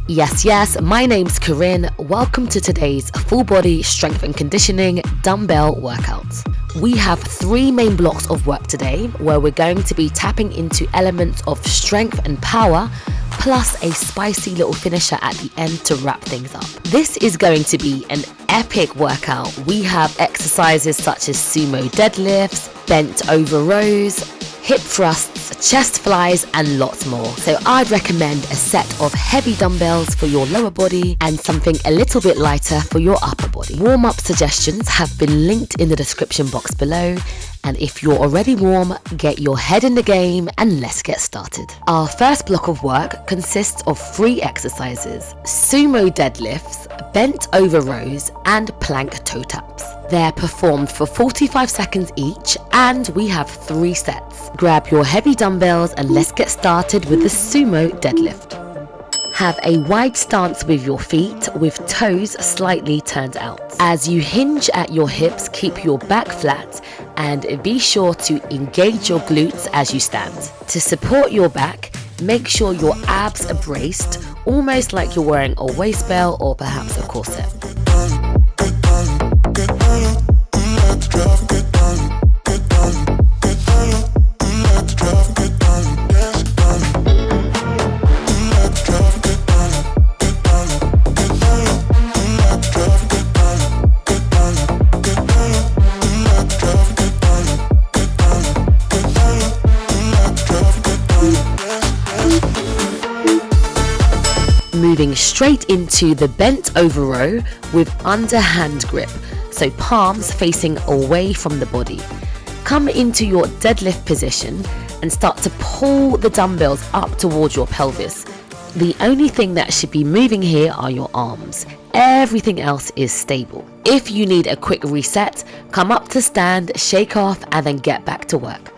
Yes, my name's Corinne. Welcome to today's full body strength and conditioning dumbbell workouts. We have 3 main blocks of work today where we're going to be tapping into elements of strength and power, plus a spicy little finisher at the end to wrap things up. This is going to be an epic workout. We have exercises such as sumo deadlifts, bent over rows, hip thrusts, chest flies, and lots more. So I'd recommend a set of heavy dumbbells for your lower body and something a little bit lighter for your upper body. Warm-up suggestions have been linked in the description box below. And if you're already warm, get your head in the game and let's get started. Our first block of work consists of 3 exercises: sumo deadlifts, bent over rows, and plank toe taps. They're performed for 45 seconds each, and we have 3 sets. Grab your heavy dumbbells and let's get started with the sumo deadlift. Have a wide stance with your feet with toes slightly turned out. As you hinge at your hips, keep your back flat and be sure to engage your glutes as you stand. To support your back, make sure your abs are braced, almost like you're wearing a waist belt or perhaps a corset. Moving straight into the bent over row with underhand grip, so palms facing away from the body. Come into your deadlift position and start to pull the dumbbells up towards your pelvis. The only thing that should be moving here are your arms. Everything else is stable. If you need a quick reset, come up to stand, shake off, and then get back to work.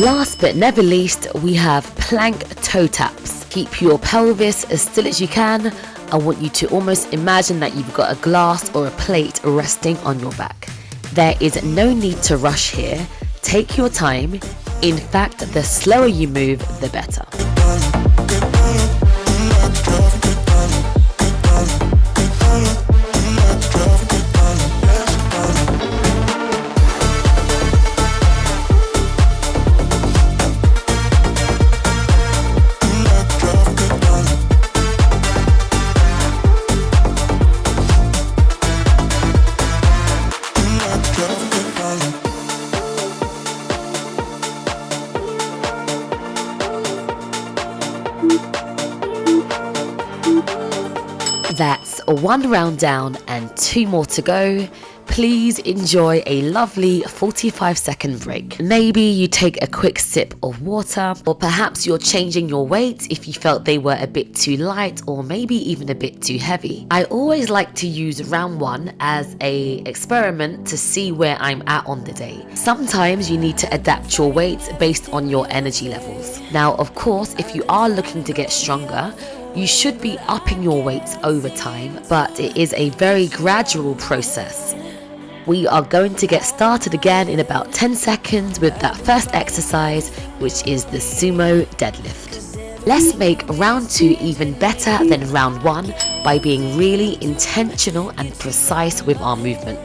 Last but never least, we have plank toe taps. Keep your pelvis as still as you can. I want you to almost imagine that you've got a glass or a plate resting on your back. There is no need to rush here. Take your time. In fact, the slower you move, the better. That's 1 round down and 2 more to go. Please enjoy a lovely 45-second break. Maybe you take a quick sip of water, or perhaps you're changing your weight if you felt they were a bit too light or maybe even a bit too heavy. I always like to use round 1 as an experiment to see where I'm at on the day. Sometimes you need to adapt your weight based on your energy levels. Now, of course, if you are looking to get stronger, you should be upping your weights over time, but it is a very gradual process. We are going to get started again in about 10 seconds with that first exercise, which is the sumo deadlift. Let's make round 2 even better than round 1 by being really intentional and precise with our movement.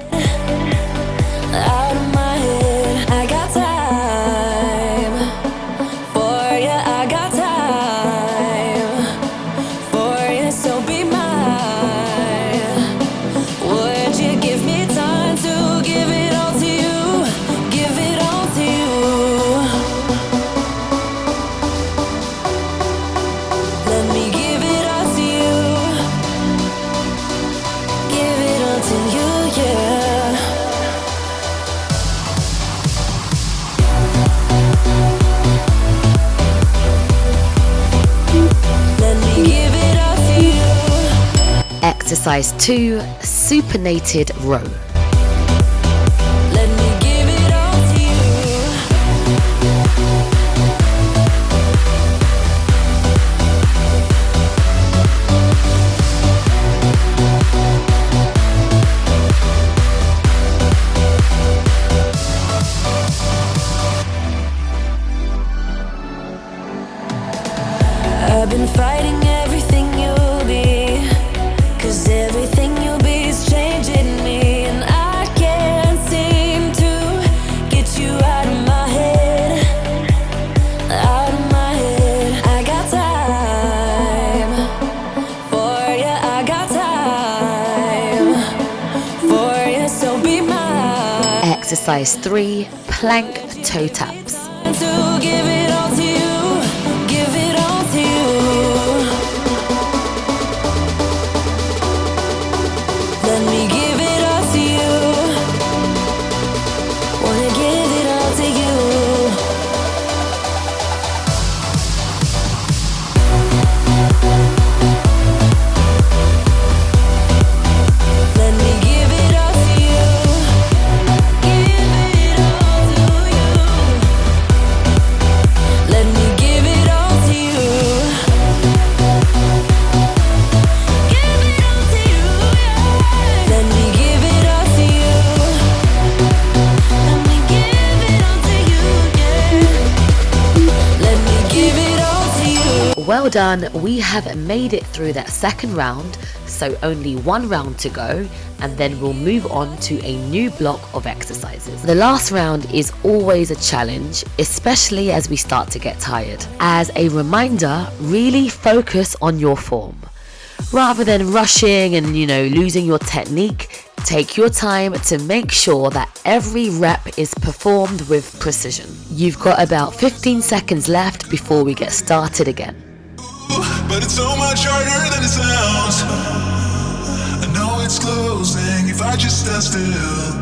Exercise 2, supinated row. Exercise 3, plank toe taps. To give it all to you, give it all to you. Let me give it all to you. Wanna give it all to you. Let me give it all to you. Give it all to you. Let me give it all to you. Give it all to you, yeah. Let me give it all to you. Let me give it all to you, yeah. Let me give it all to you. Well done, we have made it through that second round, so only one round to go, and then we'll move on to a new block of exercises. The last round is always a challenge, especially as we start to get tired. As a reminder, really focus on your form. Rather than rushing and, losing your technique, take your time to make sure that every rep is performed with precision. You've got about 15 seconds left before we get started again. But it's so much harder than it sounds. I know it's closing if I just stand still.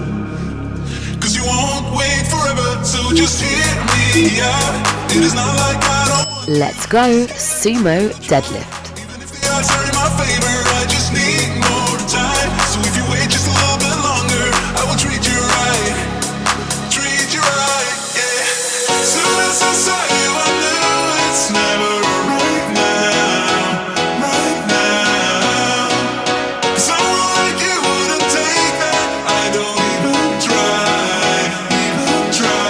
Cause you won't wait forever, so just hear me out. It is not like I don't. Let's go, Sumo deadlift. Even if the odds are in my favor, I just need more time. So if you wait just a little bit longer, I will treat you right. Treat you right, yeah. Soon as I saw you, I knew it's never right now. Right now. Cause someone like you wouldn't take that. I don't even try. Even try.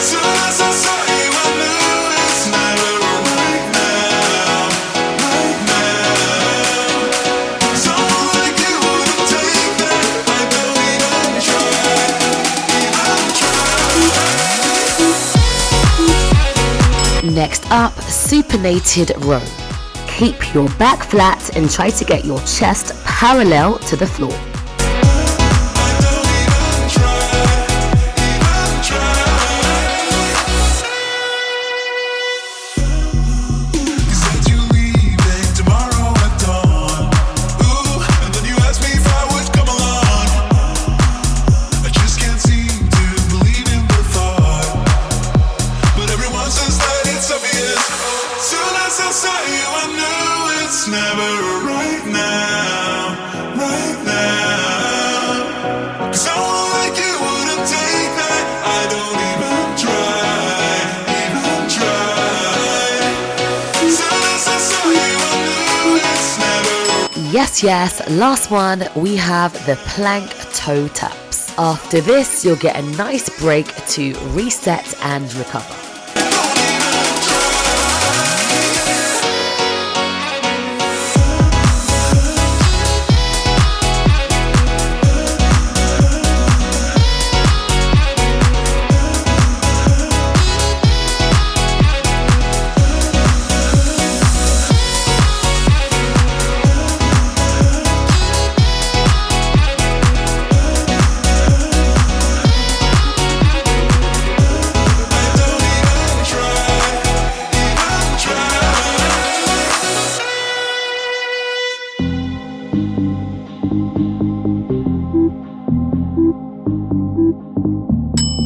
Soon as I saw you, I knew it's never right now. Right now. Someone like you wouldn't take that. I don't even try. Even try. Next up, supinated row. Keep your back flat and try to get your chest parallel to the floor. I don't even try. Even try. You said you're leaving tomorrow at dawn. Ooh, and then you asked me if I would come along. I just can't seem to believe in the thought. But everyone says that it's obvious. Soon as I saw you, I knew it's never right now. Right now. Cause someone like you wouldn't take that. I don't even try. Even try. Soon as I saw you, I knew it's never. Yes, last one, we have the plank toe taps. After this, you'll get a nice break to reset and recover.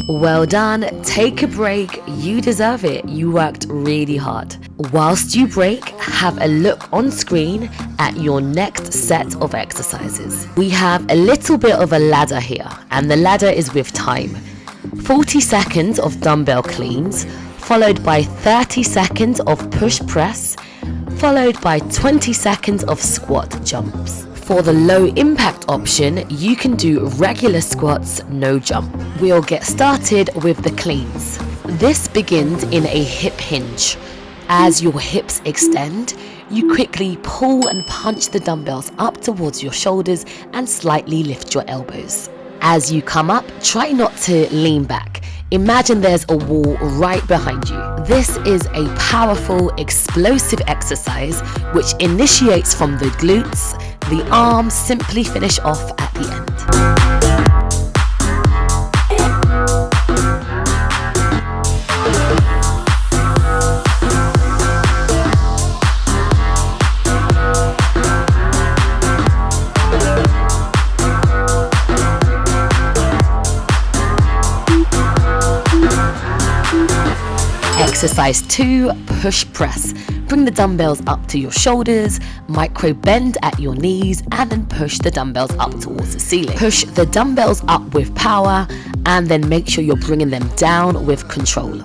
Well done, take a break, you deserve it, you worked really hard. Whilst you break, have a look on screen at your next set of exercises. We have a little bit of a ladder here, and the ladder is with time. 40 seconds of dumbbell cleans, followed by 30 seconds of push press, followed by 20 seconds of squat jumps. For the low impact option, you can do regular squats, no jump. We'll get started with the cleans. This begins in a hip hinge. As your hips extend, you quickly pull and punch the dumbbells up towards your shoulders and slightly lift your elbows. As you come up, try not to lean back. Imagine there's a wall right behind you. This is a powerful, explosive exercise which initiates from the glutes. The arms simply finish off at the end. Exercise 2, push press. Bring the dumbbells up to your shoulders, micro bend at your knees, and then push the dumbbells up towards the ceiling. Push the dumbbells up with power, and then make sure you're bringing them down with control.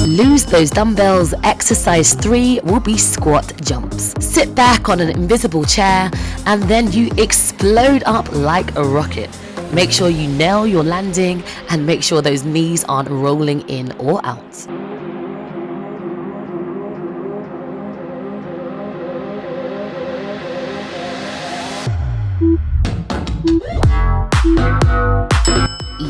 Lose those dumbbells. Exercise 3 will be squat jumps. Sit back on an invisible chair and then you explode up like a rocket. Make sure you nail your landing and make sure those knees aren't rolling in or out.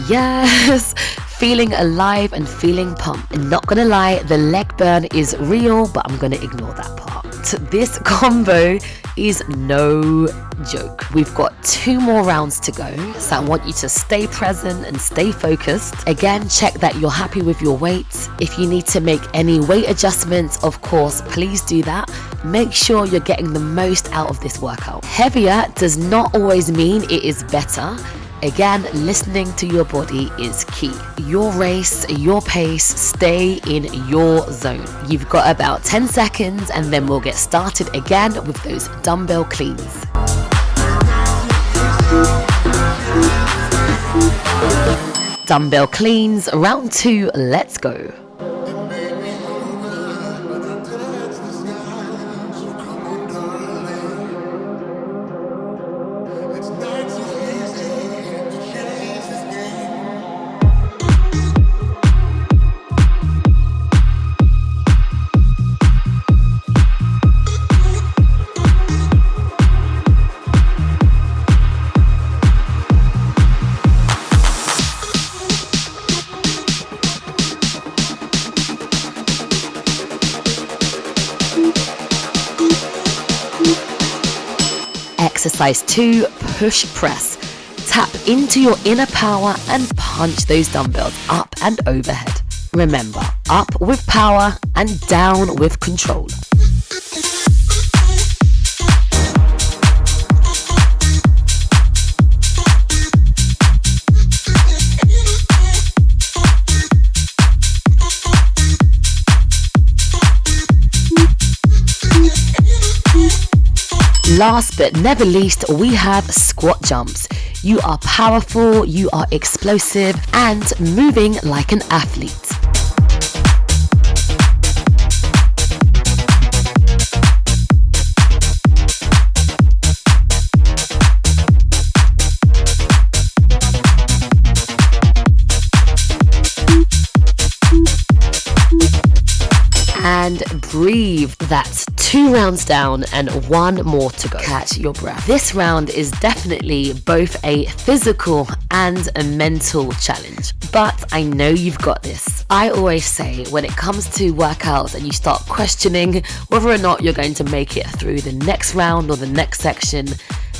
Yes! Feeling alive and feeling pumped. And not gonna lie, the leg burn is real, but I'm gonna ignore that part. This combo is no joke. We've got 2 more rounds to go, so I want you to stay present and stay focused. Again, check that you're happy with your weight. If you need to make any weight adjustments, of course, please do that. Make sure you're getting the most out of this workout. Heavier does not always mean it is better. Again, listening to your body is key. Your race, your pace, stay in your zone. You've got about 10 seconds and then we'll get started again with those dumbbell cleans. Dumbbell cleans, round 2, let's go. Exercise 2, push press. Tap into your inner power and punch those dumbbells up and overhead. Remember, up with power and down with control. Last but never least, we have squat jumps. You are powerful, you are explosive, and moving like an athlete. And breathe. That's 2 rounds down and 1 more to go. Catch your breath. This round is definitely both a physical and a mental challenge, but I know you've got this. I always say when it comes to workouts and you start questioning whether or not you're going to make it through the next round or the next section,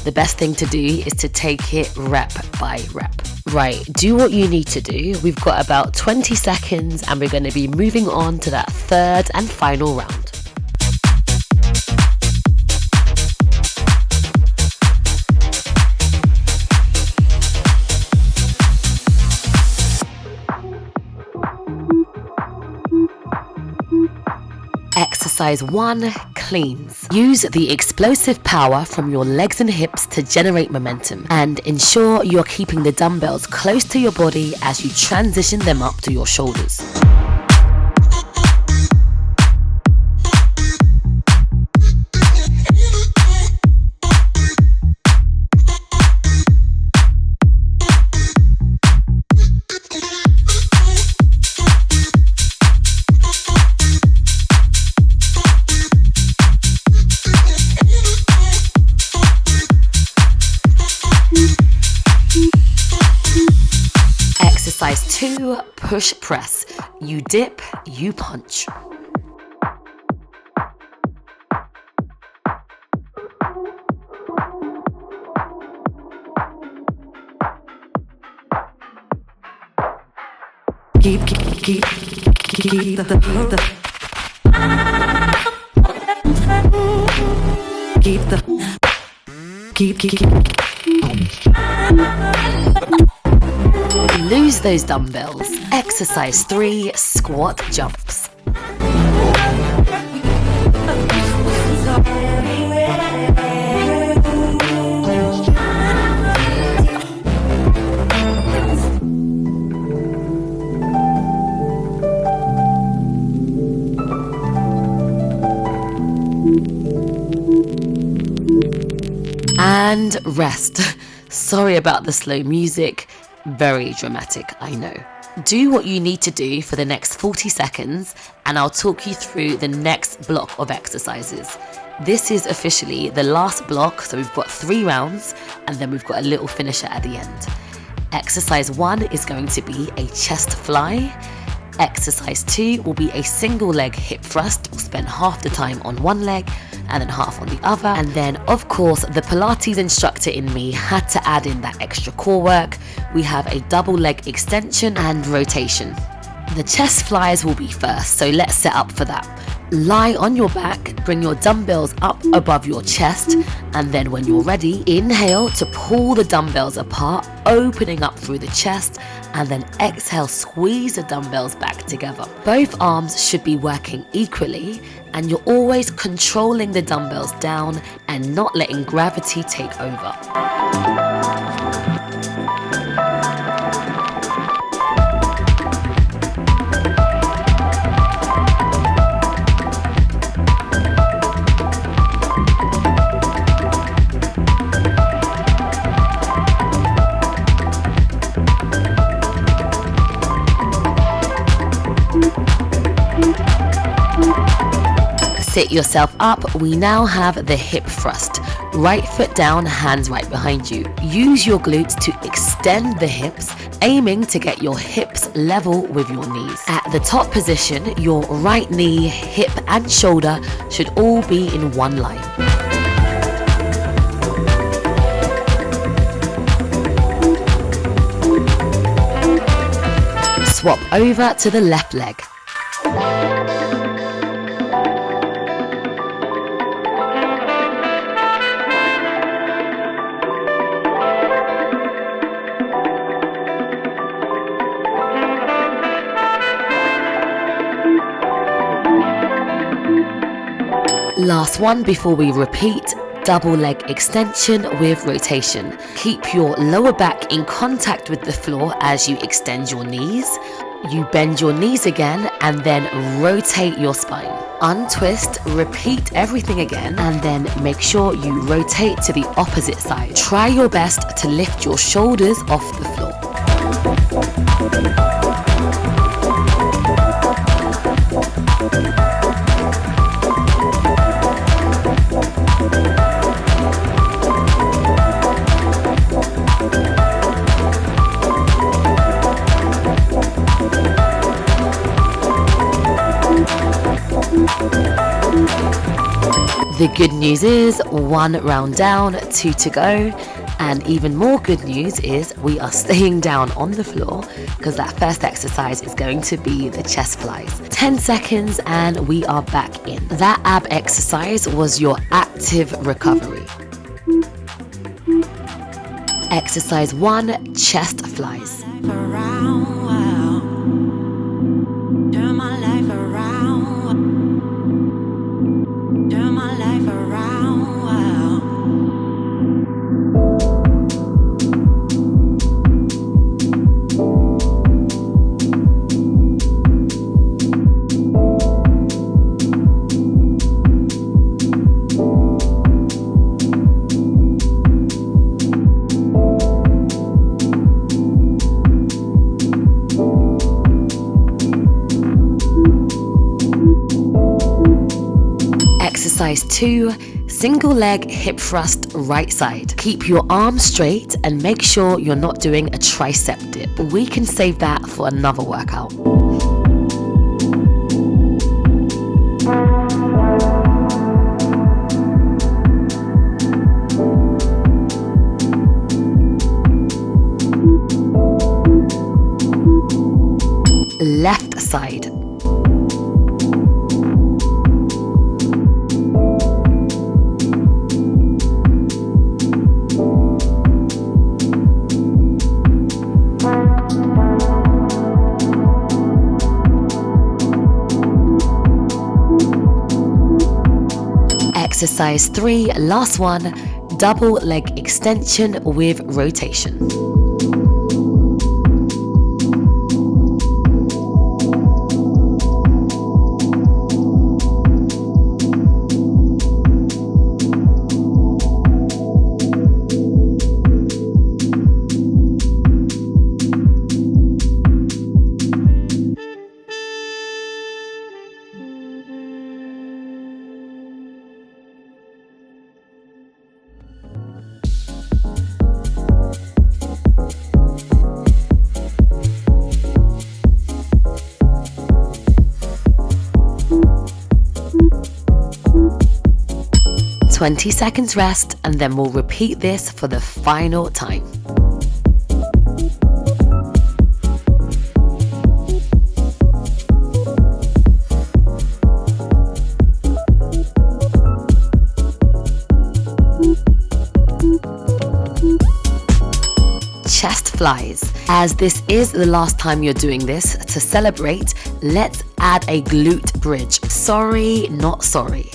the best thing to do is to take it rep by rep. Right, do what you need to do. We've got about 20 seconds and we're going to be moving on to that 3rd and final round. Exercise 1, cleans. Use the explosive power from your legs and hips to generate momentum and ensure you're keeping the dumbbells close to your body as you transition them up to your shoulders. Exercise 2, push press. You dip, you punch. Keep the Lose those dumbbells. Exercise 3, squat jumps. And rest. Sorry about the slow music. Very dramatic, I know. Do what you need to do for the next 40 seconds and I'll talk you through the next block of exercises. This is officially the last block, so we've got 3 rounds and then we've got a little finisher at the end. Exercise 1 is going to be a chest fly. Exercise 2 will be a single leg hip thrust. We'll spend half the time on one leg and then half on the other. And then, of course, the Pilates instructor in me had to add in that extra core work. We have a double leg extension and rotation. The chest flies will be first, so let's set up for that. Lie on your back, bring your dumbbells up above your chest, and then when you're ready, inhale to pull the dumbbells apart, opening up through the chest, and then exhale, squeeze the dumbbells back together. Both arms should be working equally, and you're always controlling the dumbbells down and not letting gravity take over. Sit yourself up. We now have the hip thrust. Right foot down, hands right behind you. Use your glutes to extend the hips, aiming to get your hips level with your knees. At the top position, your right knee, hip and shoulder should all be in one line. Swap over to the left leg. Last one before we repeat, double leg extension with rotation. Keep your lower back in contact with the floor as you extend your knees. You bend your knees again and then rotate your spine. Untwist, repeat everything again, and then make sure you rotate to the opposite side. Try your best to lift your shoulders off the floor. The good news is 1 round down, 2 to go. And even more good news is we are staying down on the floor because that first exercise is going to be the chest flies. 10 seconds and we are back in. That ab exercise was your active recovery. Exercise 1, chest flies. Exercise 2, single leg hip thrust right side. Keep your arms straight and make sure you're not doing a tricep dip. We can save that for another workout. Left side. Left side. Exercise 3, last one, double leg extension with rotation. "20 seconds rest, and then we'll repeat this for the final time. Chest flies. As this is the last time you're doing this, to celebrate, let's add a glute bridge. Sorry, not sorry.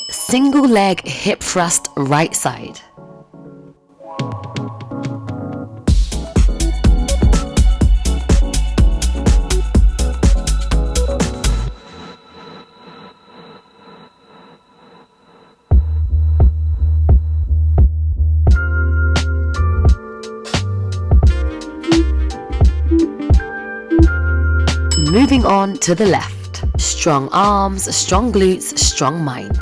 Single leg hip thrust right side. Moving on to the left. Strong arms, strong glutes, strong mind.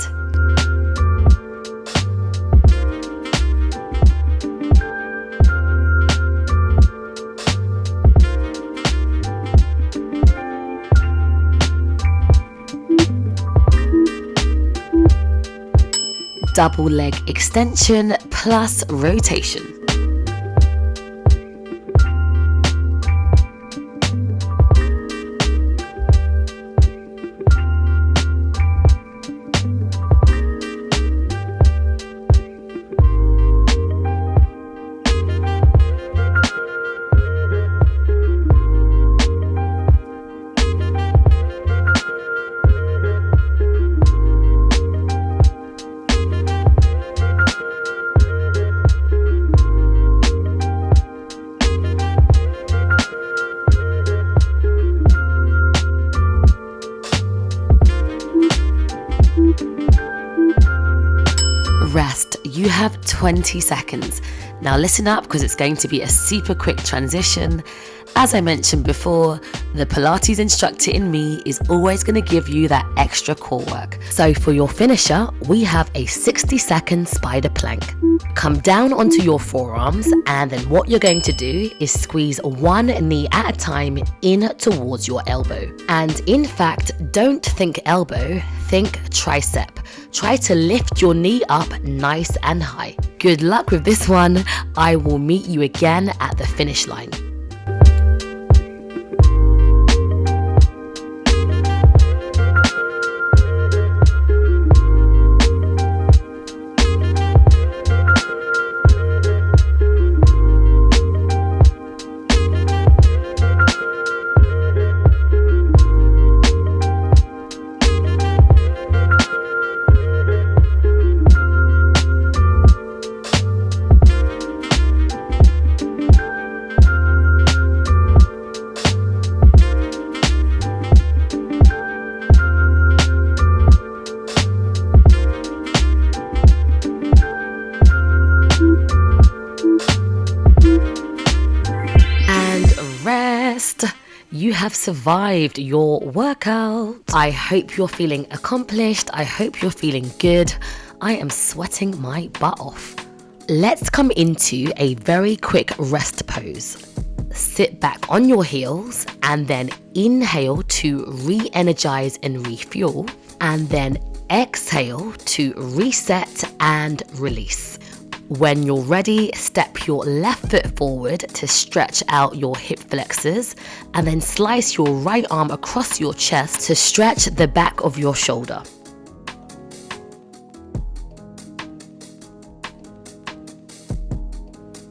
Double leg extension plus rotation. Rest. You have 20 seconds. Now listen up, because it's going to be a super quick transition. As I mentioned before, the Pilates instructor in me is always going to give you that extra core work. So for your finisher, we have a 60-second spider plank. Come down onto your forearms, and then what you're going to do is squeeze one knee at a time in towards your elbow. And in fact, don't think elbow, think tricep. Try to lift your knee up nice and high. Good luck with this one. I will meet you again at the finish line. You have survived your workout. I hope you're feeling accomplished. I hope you're feeling good. I am sweating my butt off. Let's come into a very quick rest pose. Sit back on your heels and then inhale to re-energize and refuel, and then exhale to reset and release. When you're ready, step your left foot forward to stretch out your hip flexors and then slice your right arm across your chest to stretch the back of your shoulder.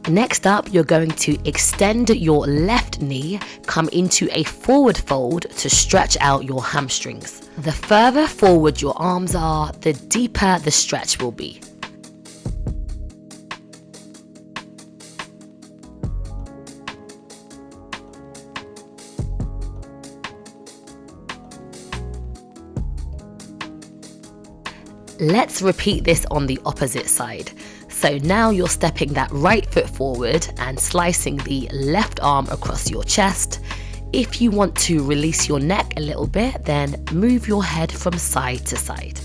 Next up, you're going to extend your left knee, come into a forward fold to stretch out your hamstrings. The further forward your arms are, the deeper the stretch will be. Let's repeat this on the opposite side. So now you're stepping that right foot forward and slicing the left arm across your chest. If you want to release your neck a little bit, then move your head from side to side.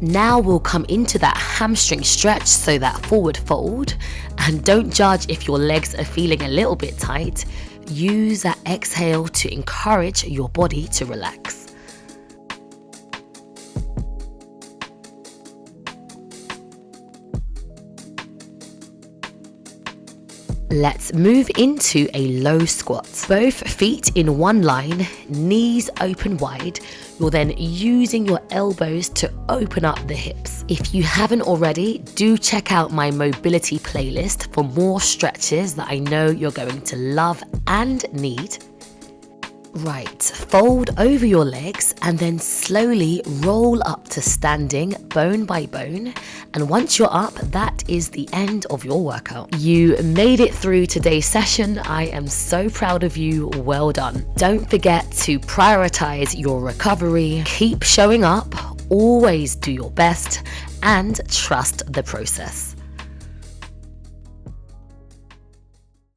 Now we'll come into that hamstring stretch, so that forward fold, and don't judge if your legs are feeling a little bit tight. Use that exhale to encourage your body to relax. Let's move into a low squat. Both feet in one line, knees open wide. You're then using your elbows to open up the hips. If you haven't already, do check out my mobility playlist for more stretches that I know you're going to love and need. Right, fold over your legs and then slowly roll up to standing bone by bone. And once you're up, that is the end of your workout. You made it through today's session. I am so proud of you. Well done. Don't forget to prioritize your recovery. Keep showing up, always do your best, and trust the process.